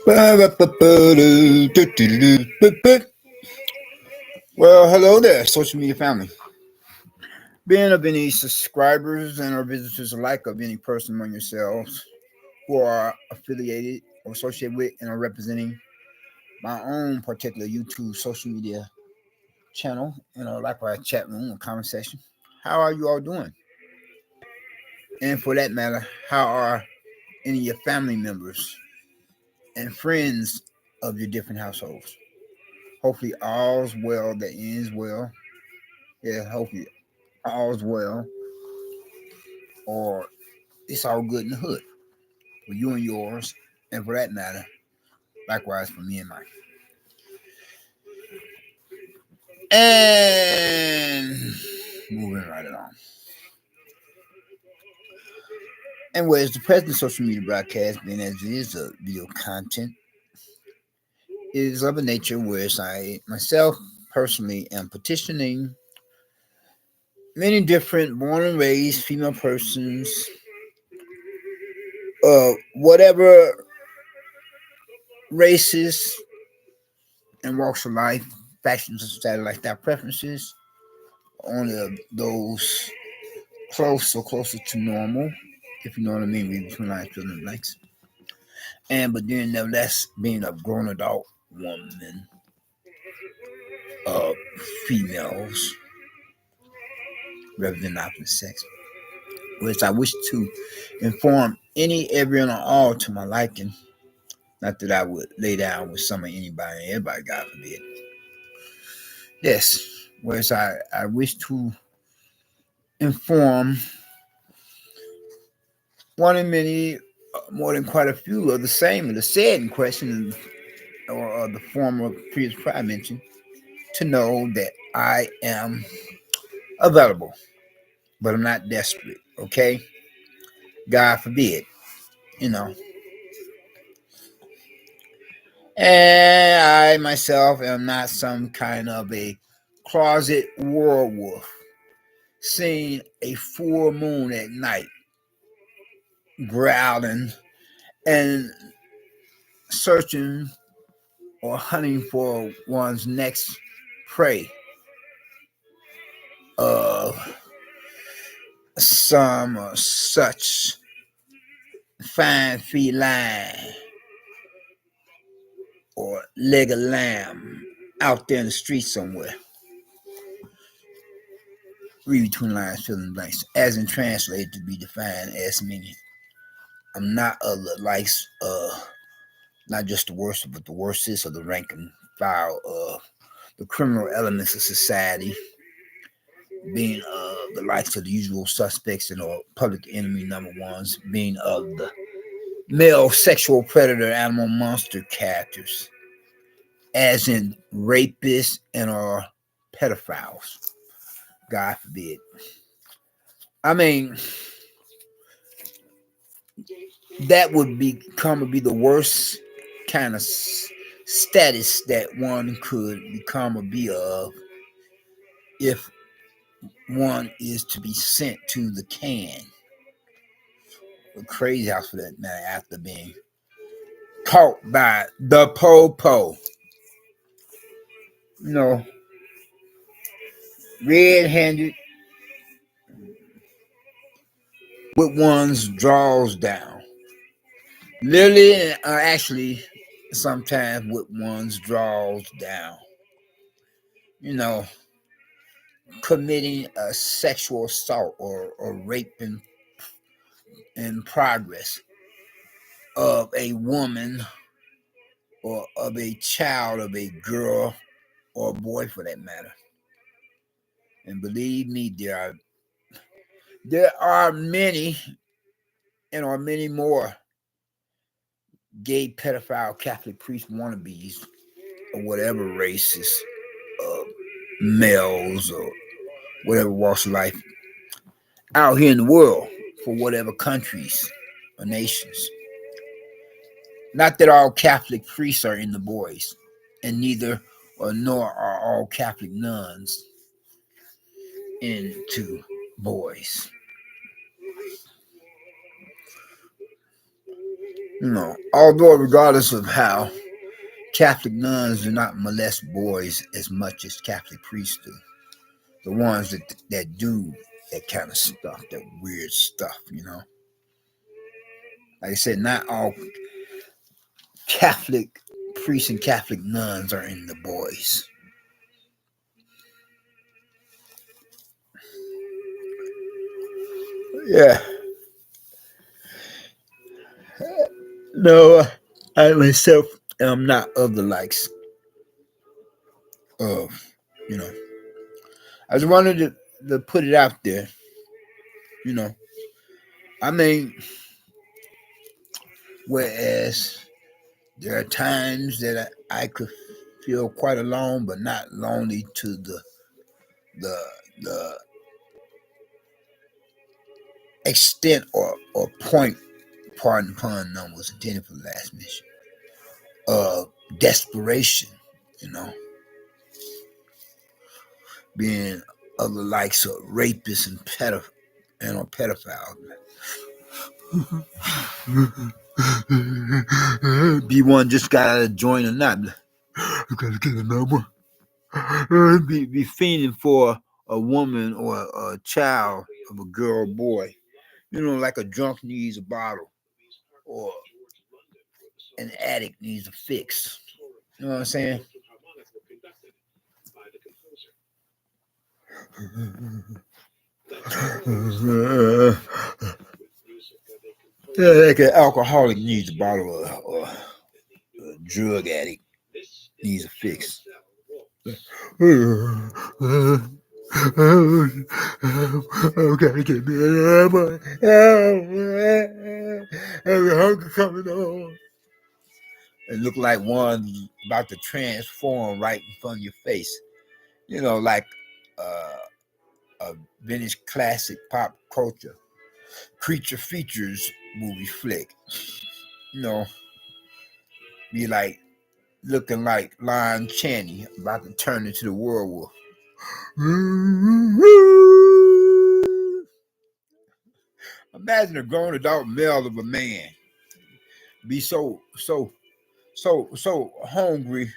Well, hello there, social media family. Being of any subscribers and or visitors alike of any person among yourselves who are affiliated or associated with and are representing my own particular YouTube social media channel and or likewise chat room or comment section. How are you all doing? And for that matter, how are any of your family members and friends of your different households? Hopefully all's well that ends well. Yeah, hopefully all's well, or it's all good in the hood for you and yours, and for that matter, likewise for me and mine. And moving right along. And whereas the present social media broadcast, being as it is a video content, is of a nature where I myself personally am petitioning many different born and raised female persons of whatever races and walks of life, factions of society, lifestyle preferences, only of those close or closer to normal, if you know what I mean, read between lines, fill in the blanks. And but then nevertheless, being a grown adult woman, of females representing the opposite sex, which I wish to inform any, every, and all to my liking. Not that I would lay down with some of anybody and everybody, God forbid. Yes, whereas I wish to inform one in many, more than quite a few of the same, of the said in question, or the former previous prior mentioned, to know that I am available, but I'm not desperate, okay? God forbid, you know. And I myself am not some kind of a closet werewolf, seeing a full moon at night, growling and searching or hunting for one's next prey of some or such fine feline or leg of lamb out there in the street somewhere. Read between lines, fill in the blanks, as in translated to be defined as meaning. I'm not of the likes of not just the worst, but the worstest of the rank and file of the criminal elements of society, being the likes of the usual suspects and or public enemy number ones, being of the male sexual predator animal monster characters, as in rapists and or pedophiles. God forbid. I mean, that would be the worst kind of status that one could become or be of if one is to be sent to the can, the crazy house for that matter, after being caught by the po-po. You know, red-handed with one's drawers down. Literally, actually, sometimes with one's drawers down. You know, committing a sexual assault or rape in progress of a woman or of a child, of a girl or a boy for that matter. And believe me, there are many and are many more gay pedophile Catholic priest wannabes or whatever races, males or whatever walks of life out here in the world for whatever countries or nations. Not that all Catholic priests are in the boys, and neither or nor are all Catholic nuns into boys. Although regardless of how Catholic nuns do not molest boys as much as Catholic priests do. The ones that do that kind of stuff, that weird stuff. Like I said, not all Catholic priests and Catholic nuns are in the boys. Yeah. No, I myself am not of the likes of, you know. I just wanted to put it out there, you know. I mean, whereas there are times that I could feel quite alone, but not lonely to the the extent or point, pardon the pun, none was intended for the last mission, of desperation, you know, being of the likes of rapists and pedophiles. Be one just got out of joint or not. I gotta get another one. Be fiending for a woman or a child of a girl or boy. Like a drunk needs a bottle or an addict needs a fix. You know what I'm saying? Yeah, like an alcoholic needs a bottle or a drug addict needs a fix. Okay, get me another. Hunger coming on. It looked like one about to transform right in front of your face. Like uh, a vintage classic pop culture creature features movie flick. You know, be like looking like Lon Chaney about to turn into the werewolf. Imagine a grown adult male of a man be so hungry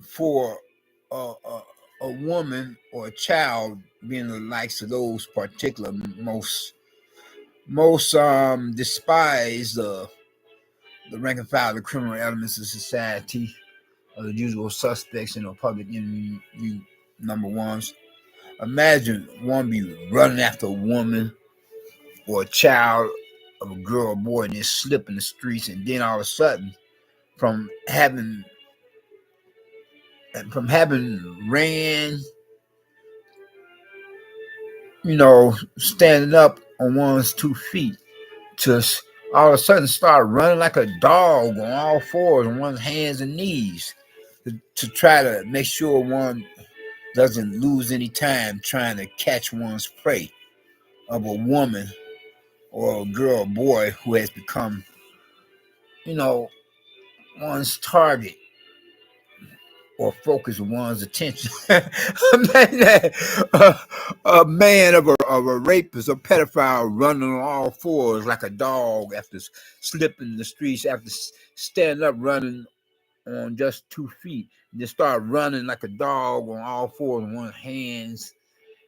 for a woman or a child, being the likes of those particular most despise the rank and file, the criminal elements of society, or the usual suspects, public enemy number ones. Imagine one be running after a woman or a child of a girl or boy and just slip in the streets, and then all of a sudden, from having ran, standing up on one's 2 feet, to all of a sudden start running like a dog on all fours on one's hands and knees to try to make sure one doesn't lose any time trying to catch one's prey of a woman or a girl or boy who has become, one's target or focus of one's attention. A man of a rapist or pedophile running on all fours like a dog after slipping in the streets, after standing up running on just 2 feet, and just start running like a dog on all fours on one's hands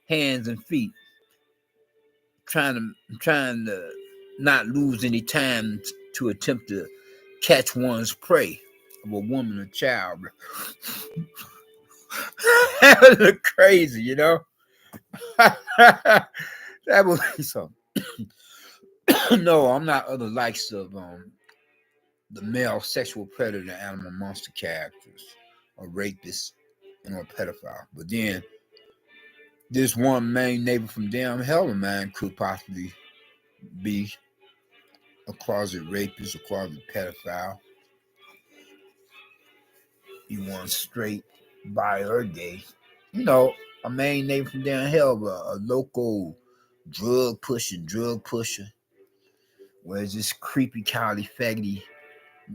and feet, trying to not lose any time to attempt to catch one's prey of a woman or child. That would look crazy. That would be something. No, I'm not other likes of the male sexual predator, animal monster characters, or rapists, and or pedophile. But then this one main neighbor from damn hell of mine could possibly be a closet rapist, a closet pedophile. You want straight, bi, or gay. A main neighbor from down hell, a local drug pusher, where it's this creepy, cowardly, faggoty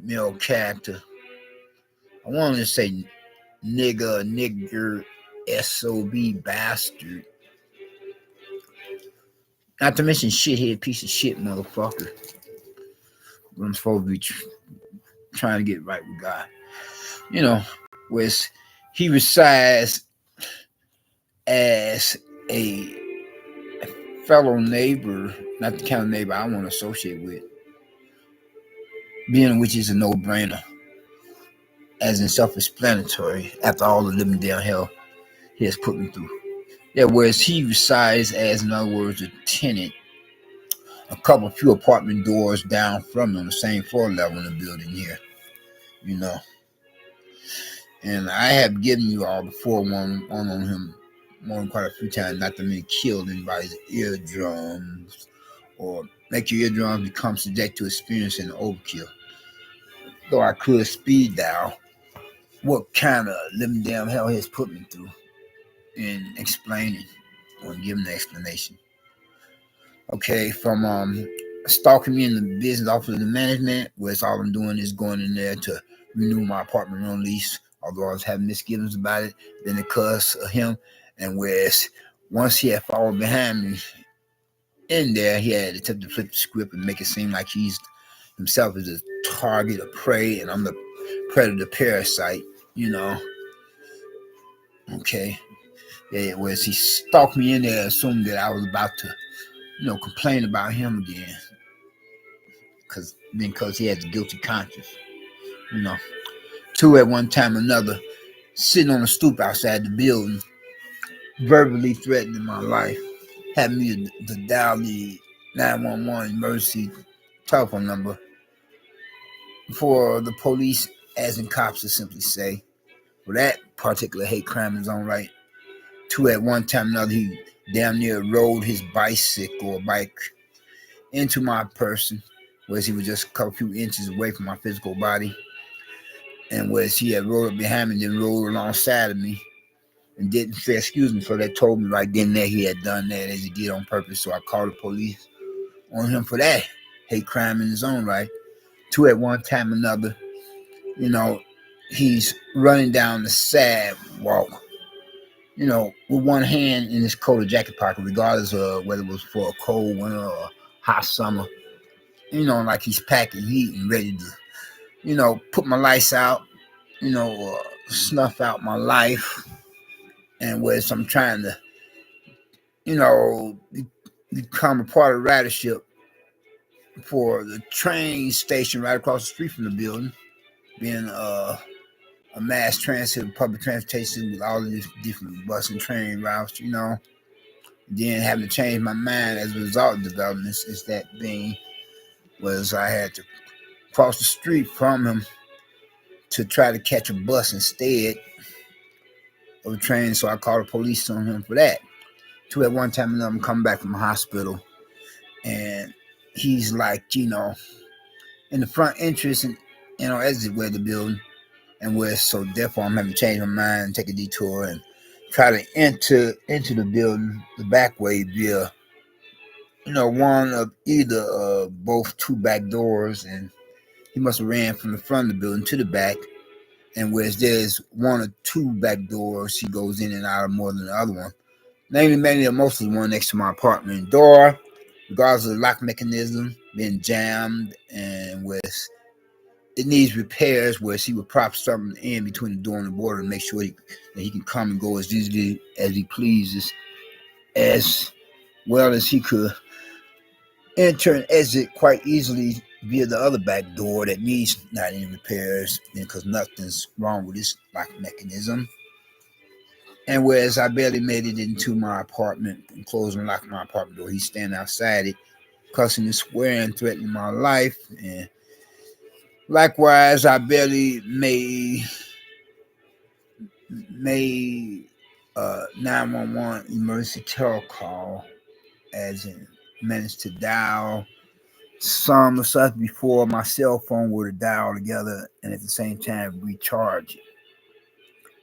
male character. I wanted to say nigger, SOB bastard. Not to mention shithead piece of shit motherfucker. what I'm supposed to be trying to get right with God. You know, where he resides as a fellow neighbor, not the kind of neighbor I want to associate with, being which is a no-brainer, as in self-explanatory after all the living down hell he has put me through. Yeah, whereas he resides as, in other words, a tenant, a couple few apartment doors down from him, on the same floor level in the building here, you know. And I have given you all the forewarning on him more than quite a few times, not to mean kill anybody's eardrums or make your eardrums become subject to experiencing overkill. Though I could speed dial what kind of living damn hell he has put me through in explaining or giving the explanation. Okay, from stalking me in the business office of the management, where it's all I'm doing is going in there to renew my apartment rent lease, although I was having misgivings about it, then the cuss of him, and whereas once he had followed behind me in there, he had attempted to flip the script and make it seem like he's himself is a target of prey and I'm the predator parasite, you know. Okay. Yeah, whereas he stalked me in there assuming that I was about to, complain about him again. Because he has a guilty conscience, you know. Two at one time or another, sitting on a stoop outside the building, verbally threatening my life, having me to dial the 911 emergency telephone number for the police, as in cops to simply say. For that particular hate crime in his own right. Two at one time or another, he damn near rode his bicycle or bike into my person, whereas he was just a couple few inches away from my physical body. And whereas he had rode up behind me and then rode alongside of me and didn't say excuse me, so they told me right then and there he had done that as he did on purpose. So I called the police on him for that hate crime in his own right. Two at one time or another, he's running down the sidewalk, with one hand in his coat or jacket pocket, regardless of whether it was for a cold winter or hot summer, like he's packing heat and ready to, put my lights out, snuff out my life. And whereas I'm trying to, become a part of ridership for the train station right across the street from the building, being a mass transit, public transportation with all of these different bus and train routes, Then having to change my mind as a result of developments is that being was I had to cross the street from him to try to catch a bus instead of a train, so I called the police on him for that. Two at one time, I'm coming back from the hospital, and he's like, in the front entrance and exitway of the building, and where so therefore I'm having to change my mind, take a detour, and try to enter into the building the back way via, one of either both two back doors, and he must have ran from the front of the building to the back. And whereas there's one or two back doors, he goes in and out of more than the other one. Namely, mainly or mostly the one next to my apartment door, regardless of the lock mechanism being jammed, and with it needs repairs, where he would prop something in between the door and the border to make sure that he can come and go as easily as he pleases, as well as he could enter and exit quite easily via the other back door that needs not any repairs, because nothing's wrong with this lock mechanism. And whereas I barely made it into my apartment and closed and locked my apartment door, he's standing outside it, cussing and swearing, threatening my life. And likewise, I barely made 911 emergency terror call, as in managed to dial some or such before my cell phone would have dialed together and at the same time recharge it.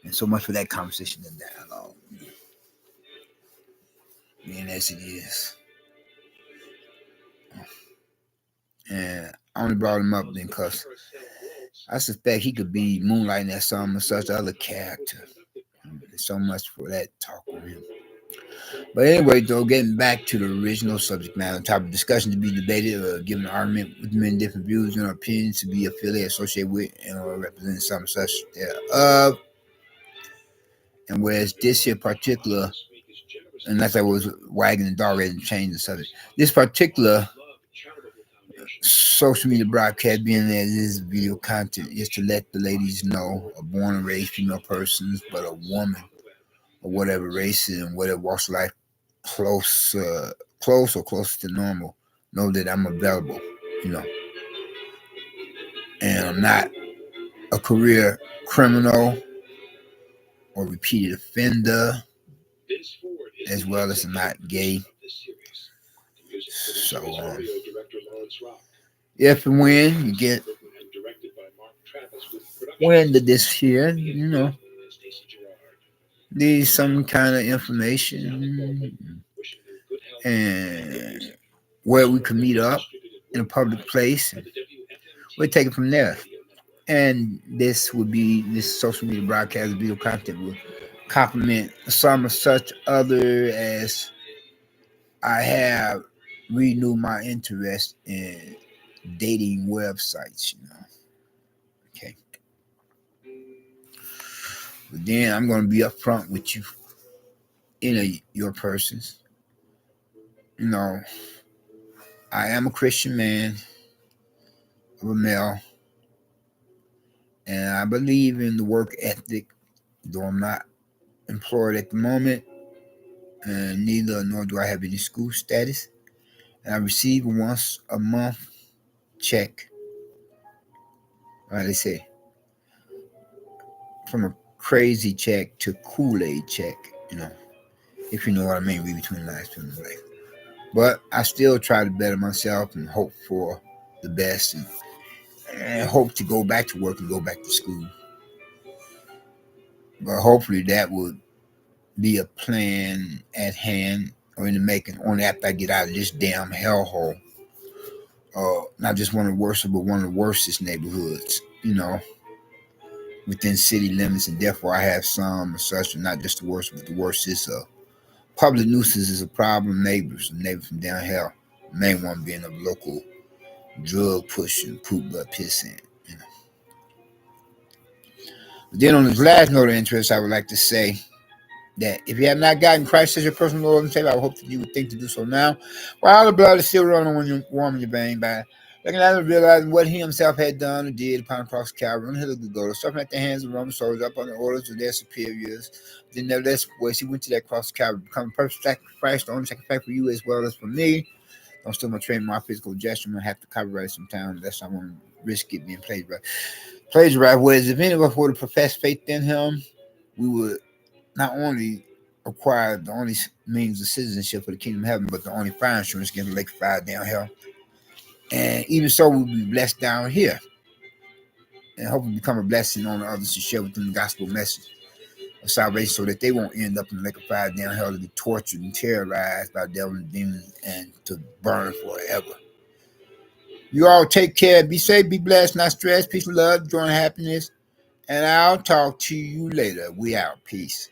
And so much for that conversation and dialogue, being as it is. And I only brought him up because I suspect he could be moonlighting as some or such other character. There's so much for that talk on him. But anyway, though, getting back to the original subject matter, topic of discussion to be debated, given an argument with many different views and opinions to be affiliated, associated with, and or representing some such thereof. And whereas this here particular, unless I was wagging the dog ready to change the subject, this particular social media broadcast being as this video content is to let the ladies know a born and raised female persons, but a woman or whatever race and whatever walks of life close or close to normal, know that I'm available, you know, and I'm not a career criminal or repeated offender, as well as I'm not gay. So, if and when you get wind of this here, you know, need some kind of information and where we can meet up in a public place. We'll take it from there. And this social media broadcast video content will complement some of such other as I have renewed my interest in dating websites, you know. Okay. But then I'm going to be upfront with you, your persons. You know, I am a Christian man, of a male, and I believe in the work ethic, though I'm not employed at the moment, and neither nor do I have any school status. And I receive once a month check. They say from a crazy check to Kool-Aid check, you know, if you know what I mean, read between the lines to the life. But I still try to better myself and hope for the best and hope to go back to work and go back to school. But hopefully that would be a plan at hand or in the making only after I get out of this damn hellhole. Not just one of the worst, but one of the worstest neighborhoods, you know, within city limits, and therefore I have some such, not just the worst, but the worst is public nuisance is a problem. Neighbors from down here, the main one being a local drug pushing, poop butt pissing, you know. But then on this last note of interest, I would like to say that if you have not gotten Christ as your personal Lord and Savior, I hope that you would think to do so now. While the blood is still running warm in your vein, by looking at and realizing what he himself had done or did upon the cross of Calvary on the hill of Golgotha, suffering at the hands of Roman soldiers up under the orders of their superiors. Then nevertheless, voice, he went to that cross of Calvary, become a perfect sacrifice, the only sacrifice for you as well as for me. Don't steal my trademark physical gesture. I'm going to have to copyright sometime. That's I want to risk it being plagiarized. Whereas if any of us were to profess faith in him, we would not only acquire the only means of citizenship for the kingdom of heaven, but the only fire insurance getting lake fire down here. And even so, we'll be blessed down here. And hopefully become a blessing on others to share with them the gospel message of salvation so that they won't end up in the lake of fire down here to be tortured and terrorized by devil and demons and to burn forever. You all take care. Be safe, be blessed, not stressed. Peace and love, joy and happiness. And I'll talk to you later. We out. Peace.